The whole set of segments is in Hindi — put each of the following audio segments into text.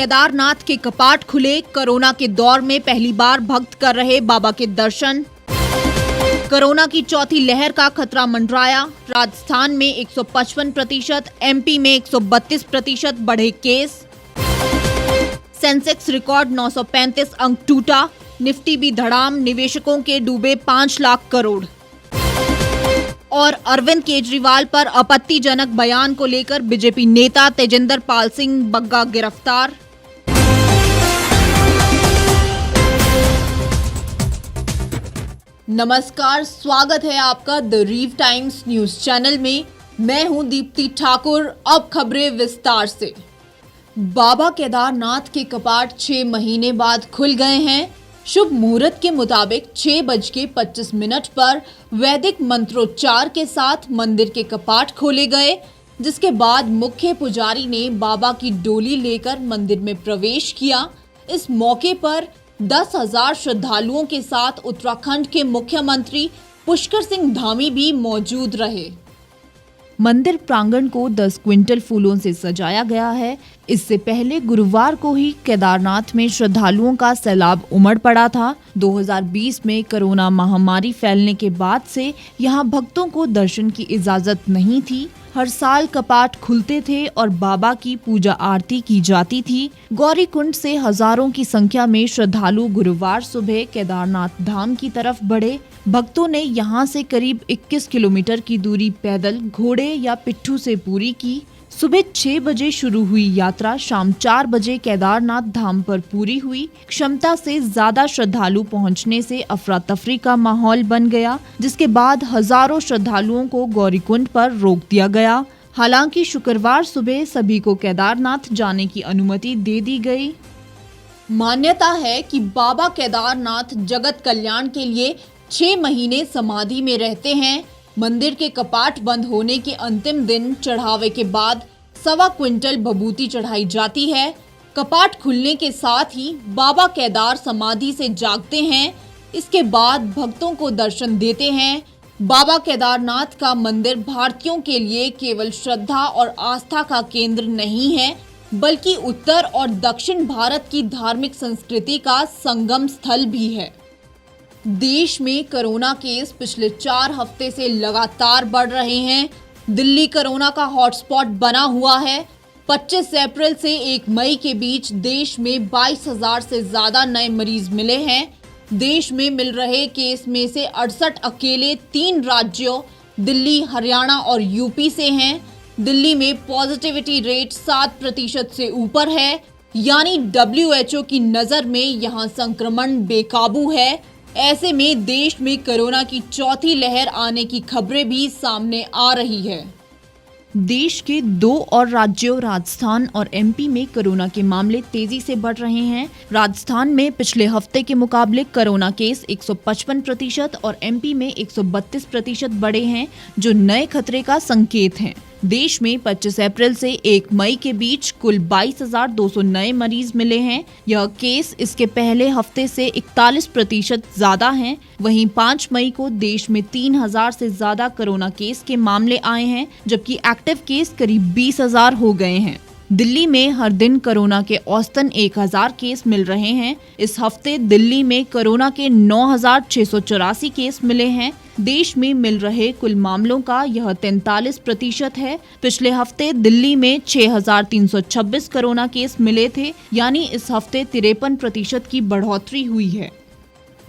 केदारनाथ के कपाट खुले। कोरोना के दौर में पहली बार भक्त कर रहे बाबा के दर्शन। कोरोना की चौथी लहर का खतरा मंडराया। राजस्थान में 155%, एमपी में 132% बढ़े केस। सेंसेक्स रिकॉर्ड 935 अंक टूटा। निफ्टी भी धड़ाम, निवेशकों के डूबे 5 लाख करोड़। और अरविंद केजरीवाल पर आपत्तिजनक बयान को लेकर बीजेपी नेता तेजिंदर पाल सिंह बग्गा गिरफ्तार। नमस्कार, स्वागत है आपका द रीव टाइम्स न्यूज चैनल में। मैं हूं दीप्ति ठाकुर। अब खबरें विस्तार से। बाबा केदारनाथ के कपाट 6 महीने बाद खुल गए हैं। शुभ मुहूर्त के मुताबिक 6:25 पर वैदिक मंत्रोच्चार के साथ मंदिर के कपाट खोले गए, जिसके बाद मुख्य पुजारी ने बाबा की डोली लेकर मंदिर में प्रवेश किया। इस मौके पर 10,000 श्रद्धालुओं के साथ उत्तराखंड के मुख्यमंत्री पुष्कर सिंह धामी भी मौजूद रहे। मंदिर प्रांगण को 10 क्विंटल फूलों से सजाया गया है। इससे पहले गुरुवार को ही केदारनाथ में श्रद्धालुओं का सैलाब उमड़ पड़ा था। 2020 में कोरोना महामारी फैलने के बाद से यहां भक्तों को दर्शन की इजाजत नहीं थी। हर साल कपाट खुलते थे और बाबा की पूजा आरती की जाती थी। गौरीकुंड से हजारों की संख्या में श्रद्धालु गुरुवार सुबह केदारनाथ धाम की तरफ बढ़े। भक्तों ने यहां से करीब 21 किलोमीटर की दूरी पैदल, घोड़े या पिट्ठू से पूरी की। सुबह 6 बजे शुरू हुई यात्रा शाम 4 बजे केदारनाथ धाम पर पूरी हुई। क्षमता से ज्यादा श्रद्धालु पहुंचने से अफरा तफरी का माहौल बन गया, जिसके बाद हजारों श्रद्धालुओं को गौरीकुंड पर रोक दिया गया। हालांकि शुक्रवार सुबह सभी को केदारनाथ जाने की अनुमति दे दी गई। मान्यता है कि बाबा केदारनाथ जगत कल्याण के लिए 6 महीने समाधि में रहते हैं। मंदिर के कपाट बंद होने के अंतिम दिन चढ़ावे के बाद 1.25 क्विंटल भभूति चढ़ाई जाती है। कपाट खुलने के साथ ही बाबा केदार समाधि से जागते हैं। इसके बाद भक्तों को दर्शन देते हैं। बाबा केदारनाथ का मंदिर भारतीयों के लिए केवल श्रद्धा और आस्था का केंद्र नहीं है, बल्कि उत्तर और दक्षिण भारत की धार्मिक संस्कृति का संगम स्थल भी है। देश में कोरोना केस पिछले 4 हफ्ते से लगातार बढ़ रहे हैं। दिल्ली कोरोना का हॉटस्पॉट बना हुआ है। 25 अप्रैल से 1 मई के बीच देश में 22,000 से ज्यादा नए मरीज मिले हैं। देश में मिल रहे केस में से 68 अकेले 3 राज्यों दिल्ली, हरियाणा और यूपी से हैं। दिल्ली में पॉजिटिविटी रेट 7% से ऊपर है, यानी WHO की नजर में यहां संक्रमण बेकाबू है। ऐसे में देश में कोरोना की चौथी लहर आने की खबरें भी सामने आ रही है। देश के 2 और राज्यों राजस्थान और एमपी में कोरोना के मामले तेजी से बढ़ रहे हैं। राजस्थान में पिछले हफ्ते के मुकाबले कोरोना केस 155% और एमपी में 132% बढ़े हैं, जो नए खतरे का संकेत हैं। देश में 25 अप्रैल से 1 मई के बीच कुल 22,200 नए मरीज मिले हैं। यह केस इसके पहले हफ्ते से 41% ज्यादा हैं। वहीं 5 मई को देश में 3,000 से ज्यादा कोरोना केस के मामले आए हैं, जबकि एक्टिव केस करीब 20,000 हो गए हैं। दिल्ली में हर दिन कोरोना के औसतन 1,000 केस मिल रहे हैं। इस हफ्ते दिल्ली में कोरोना के 9,684 केस मिले हैं। देश में मिल रहे कुल मामलों का यह 43% है। पिछले हफ्ते दिल्ली में 6,326 कोरोना केस मिले थे, यानी इस हफ्ते 53% की बढ़ोतरी हुई है।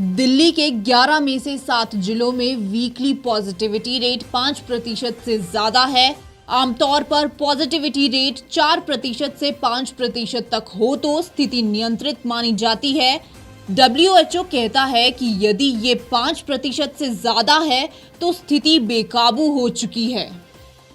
दिल्ली के 11 में से 7 जिलों में वीकली पॉजिटिविटी रेट 5% से ज्यादा है। आमतौर पर पॉजिटिविटी रेट 4% से 5% तक हो तो स्थिति नियंत्रित मानी जाती है। WHO कहता है कि यदि ये 5% से ज्यादा है तो स्थिति बेकाबू हो चुकी है।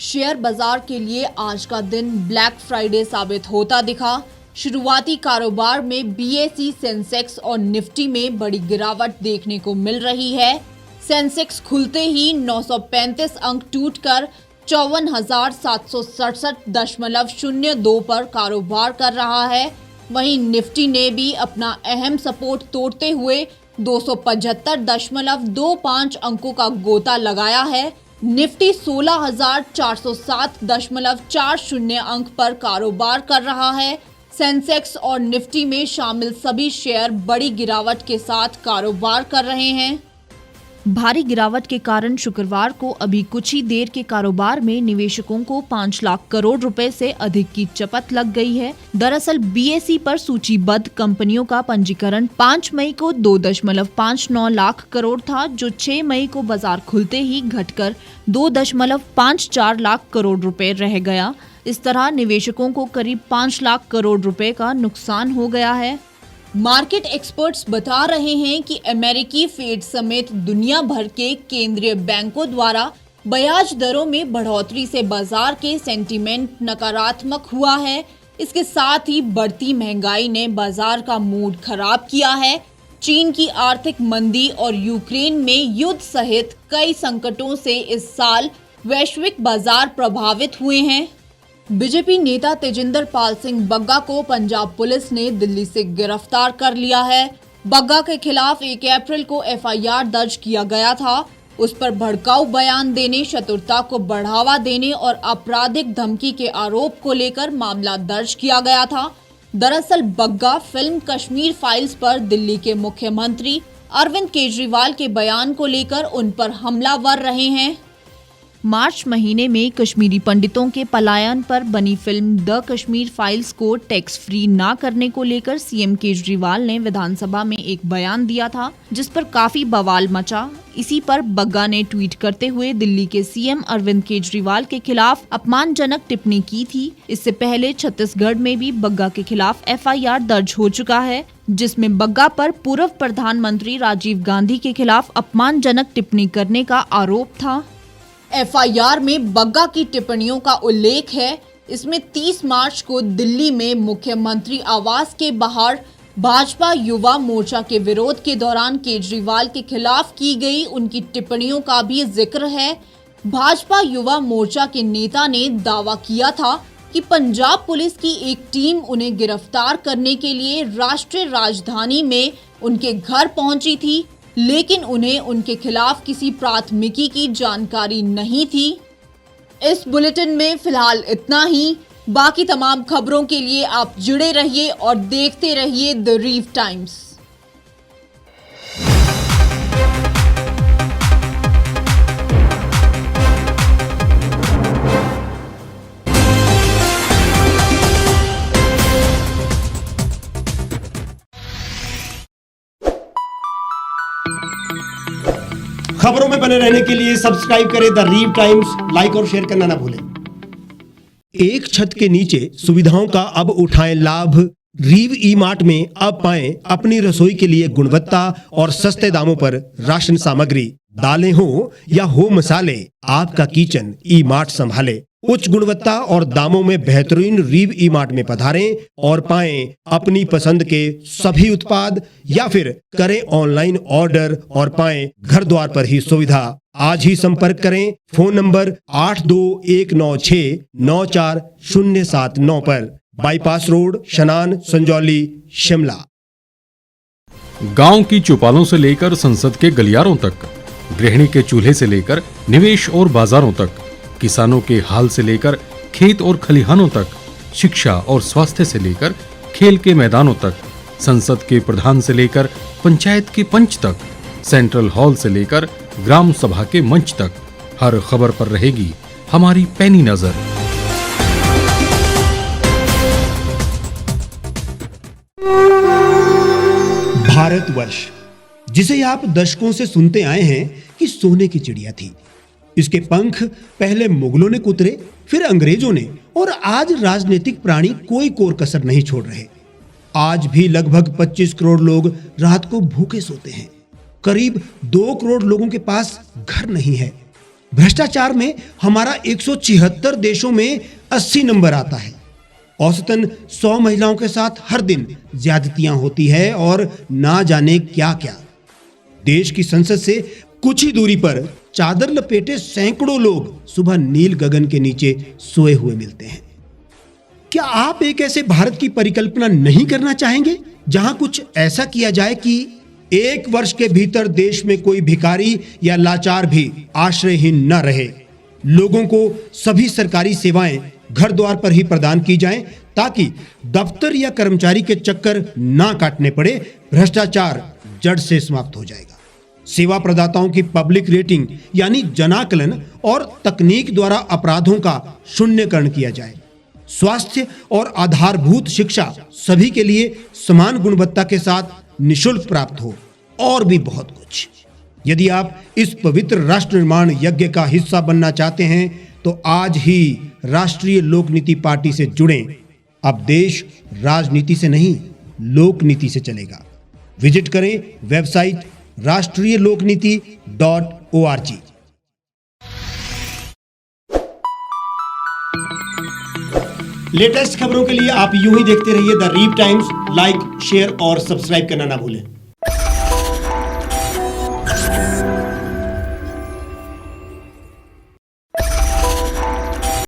शेयर बाजार के लिए आज का दिन ब्लैक फ्राइडे साबित होता दिखा। शुरुआती कारोबार में BSE, सेंसेक्स और निफ्टी में बड़ी गिरावट देखने को मिल रही है। सेंसेक्स खुलते ही 935 अंक टूटकर 54,767.02 पर कारोबार कर रहा है। वहीं निफ्टी ने भी अपना अहम सपोर्ट तोड़ते हुए 275.25 अंकों का गोता लगाया है। निफ्टी 16,407.40 अंक पर कारोबार कर रहा है। सेंसेक्स और निफ्टी में शामिल सभी शेयर बड़ी गिरावट के साथ कारोबार कर रहे हैं। भारी गिरावट के कारण शुक्रवार को अभी कुछ ही देर के कारोबार में निवेशकों को 5 लाख करोड़ रुपए से अधिक की चपत लग गई है। दरअसल बीएसई पर सूचीबद्ध कंपनियों का पंजीकरण 5 मई को 2.59 लाख करोड़ था, जो 6 मई को बाजार खुलते ही घटकर 2.54 लाख करोड़ रुपए रह गया। इस तरह निवेशकों को करीब 5 लाख करोड़ रुपए का नुकसान हो गया है। मार्केट एक्सपर्ट्स बता रहे हैं कि अमेरिकी फेड समेत दुनिया भर के केंद्रीय बैंकों द्वारा ब्याज दरों में बढ़ोतरी से बाजार के सेंटीमेंट नकारात्मक हुआ है। इसके साथ ही बढ़ती महंगाई ने बाजार का मूड खराब किया है। चीन की आर्थिक मंदी और यूक्रेन में युद्ध सहित कई संकटों से इस साल वैश्विक बाजार प्रभावित हुए हैं। बीजेपी नेता तेजिंदर पाल सिंह बग्गा को पंजाब पुलिस ने दिल्ली से गिरफ्तार कर लिया है। बग्गा के खिलाफ 1 अप्रैल को एफआईआर दर्ज किया गया था। उस पर भड़काऊ बयान देने, शत्रुता को बढ़ावा देने और आपराधिक धमकी के आरोप को लेकर मामला दर्ज किया गया था। दरअसल बग्गा फिल्म कश्मीर फाइल्स पर दिल्ली के मुख्यमंत्री अरविंद केजरीवाल के बयान को लेकर उन पर हमलावर रहे हैं। मार्च महीने में कश्मीरी पंडितों के पलायन पर बनी फिल्म द कश्मीर फाइल्स को टैक्स फ्री ना करने को लेकर सीएम केजरीवाल ने विधानसभा में एक बयान दिया था, जिस पर काफी बवाल मचा। इसी पर बग्गा ने ट्वीट करते हुए दिल्ली के सीएम अरविंद केजरीवाल के खिलाफ अपमानजनक टिप्पणी की थी। इससे पहले छत्तीसगढ़ में भी बग्गा के खिलाफ एफआईआर दर्ज हो चुका है, जिसमें बग्गा पर पूर्व प्रधानमंत्री राजीव गांधी के खिलाफ अपमानजनक टिप्पणी करने का आरोप था। एफआईआर में बग्गा की टिप्पणियों का उल्लेख है। इसमें 30 मार्च को दिल्ली में मुख्यमंत्री आवास के बाहर भाजपा युवा मोर्चा के विरोध के दौरान केजरीवाल के खिलाफ की गई उनकी टिप्पणियों का भी जिक्र है। भाजपा युवा मोर्चा के नेता ने दावा किया था कि पंजाब पुलिस की एक टीम उन्हें गिरफ्तार करने के लिए राष्ट्रीय राजधानी में उनके घर पहुंची थी, लेकिन उन्हें उनके खिलाफ किसी प्राथमिकी की जानकारी नहीं थी। इस बुलेटिन में फिलहाल इतना ही। बाकी तमाम खबरों के लिए आप जुड़े रहिए और देखते रहिए द रीव टाइम्स। खबरों में बने रहने के लिए सब्सक्राइब करें द रीव टाइम्स, लाइक और शेयर करना ना भूलें। एक छत के नीचे सुविधाओं का अब उठाएं लाभ। रीव ई मार्ट में अब पाएं अपनी रसोई के लिए गुणवत्ता और सस्ते दामों पर राशन सामग्री। दालें हो या हो मसाले, आपका किचन ई मार्ट संभाले। उच्च गुणवत्ता और दामों में बेहतरीन रीव ई मार्ट में पधारें और पाएं अपनी पसंद के सभी उत्पाद, या फिर करें ऑनलाइन ऑर्डर और पाएं घर द्वार पर ही सुविधा। आज ही संपर्क करें फोन नंबर 8219694079 पर, बाईपास रोड, शनान, संजौली, शिमला। गांव की चौपालों से लेकर संसद के गलियारों तक, गृहिणी के चूल्हे से लेकर निवेश और बाजारों तक, किसानों के हाल से लेकर खेत और खलिहानों तक, शिक्षा और स्वास्थ्य से लेकर खेल के मैदानों तक, संसद के प्रधान से लेकर पंचायत के पंच तक, सेंट्रल हॉल से लेकर ग्राम सभा के मंच तक, हर खबर पर रहेगी हमारी पैनी नजर। भारतवर्ष, जिसे आप दशकों से सुनते आए हैं कि सोने की चिड़िया थी। इसके पंख पहले मुगलों ने कुतरे, फिर अंग्रेजों ने, और आज राजनीतिक प्राणी कोई कोर कसर नहीं छोड़ रहे। आज भी लगभग 25 करोड़ लोग रात को भूखे सोते हैं। करीब 2 करोड़ लोगों के पास घर नहीं है। भ्रष्टाचार में हमारा 176 देशों में 80 नंबर आता है। औसतन 100 महिलाओं के साथ हर दिन ज्यादतियां होती है और ना जाने क्या क्या। देश की संसद से कुछ ही दूरी पर चादर लपेटे सैकड़ों लोग सुबह नील गगन के नीचे सोए हुए मिलते हैं। क्या आप एक ऐसे भारत की परिकल्पना नहीं करना चाहेंगे जहां कुछ ऐसा किया जाए कि 1 वर्ष के भीतर देश में कोई भिखारी या लाचार भी आश्रयहीन न रहे, लोगों को सभी सरकारी सेवाएं घर द्वार पर ही प्रदान की जाएं, ताकि दफ्तर या कर्मचारी के चक्कर ना काटने पड़े। भ्रष्टाचार जड़ से समाप्त हो जाएगा। सेवा प्रदाताओं की पब्लिक रेटिंग यानी जनाकलन और तकनीक द्वारा अपराधों का शून्यकरण किया जाए। स्वास्थ्य और आधारभूत शिक्षा सभी के लिए समान गुणवत्ता के साथ निशुल्क प्राप्त हो, और भी बहुत कुछ। यदि आप इस पवित्र राष्ट्र निर्माण यज्ञ का हिस्सा बनना चाहते हैं तो आज ही राष्ट्रीय लोक नीति पार्टी से जुड़ें। अब देश राजनीति से नहीं, लोक नीति से चलेगा। विजिट करें वेबसाइट rashtriyalokniti.org। लेटेस्ट खबरों के लिए आप यूं ही देखते रहिए द रीव टाइम्स। लाइक, शेयर और सब्सक्राइब करना ना भूलें।